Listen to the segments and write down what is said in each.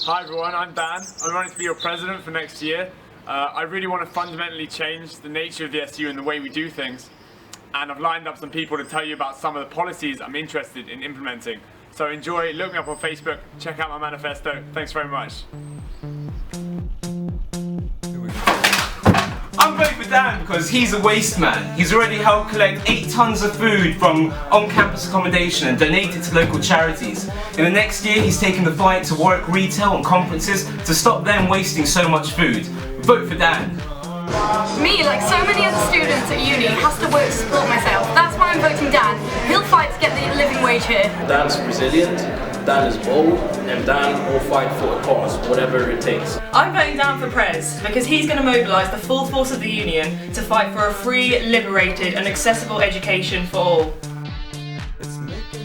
Hi everyone, I'm Dan. I'm running to be your president for next year. I really want to fundamentally change the nature of the SU and the way we do things. And I've lined up some people to tell you about some of the policies I'm interested in implementing. So enjoy, look me up on Facebook, check out my manifesto. Thanks very much. I'm voting for Dan because he's a waste man. He's already helped collect 8 tons of food from on-campus accommodation and donated to local charities. In the next year, he's taking the fight to Warwick retail and conferences to stop them wasting so much food. Vote for Dan. Me, like so many other students at uni, has to work to support myself. That's why I'm voting Dan. He'll fight to get the living wage here. Dan's resilient, Dan is bold, and Dan will fight for a cause, whatever it takes. I'm voting Dan for Prez because he's going to mobilise the full force of the union to fight for a free, liberated and accessible education for all.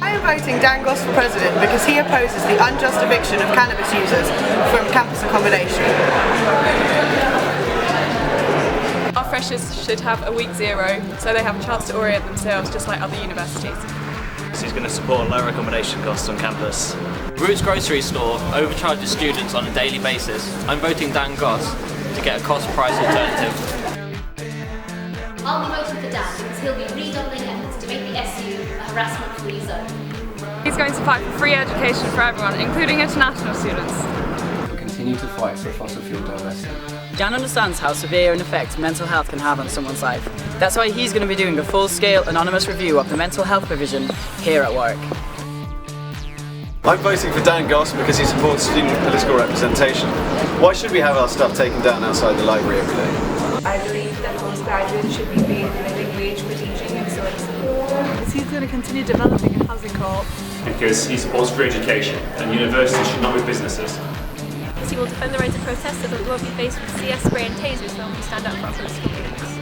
I am voting Dan Goss for president because he opposes the unjust eviction of cannabis users from campus accommodation. Our freshers should have a week zero so they have a chance to orient themselves just like other universities. He's going to support lower accommodation costs on campus. Roots grocery store overcharges students on a daily basis. I'm voting Dan Goss to get a cost-price alternative. I'll be voting for Dan because he'll be redoubling efforts to make the SU a harassment-free zone. He's going to fight for free education for everyone, including international students. We'll continue to fight for fossil fuel divestment. Dan understands how severe an effect mental health can have on someone's life. That's why he's going to be doing a full-scale anonymous review of the mental health provision here at Warwick. I'm voting for Dan Goss because he supports student political representation. Why should we have our stuff taken down outside the library every day? I believe that postgraduates should be paid a living wage for teaching excellence. Because he's going to continue developing a housing co-op. Because he supports free education and universities should not be businesses. He will defend the right to protest so that we won't be faced with CS spray and tasers when we stand up for our political views.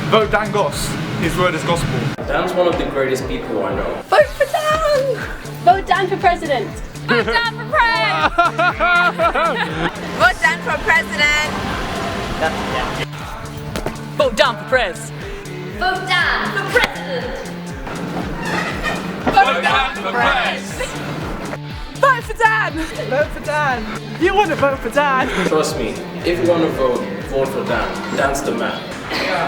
Vote Dan Goss. His word is gospel. Dan's one of the greatest people I know. Vote for Dan! Vote Dan for president! Vote Dan for Prez! Vote Dan for president! Vote Dan for Prez! Vote Dan for president! Vote Dan for Prez! Vote for Dan! Vote for Dan! You want to vote for Dan? Trust me, if you want to vote for Dan. Dan's the man.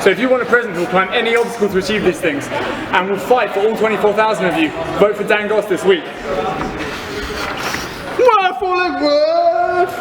So if you want a president who will climb any obstacle to achieve these things, and will fight for all 24,000 of you, vote for Dan Goss this week. Falling words!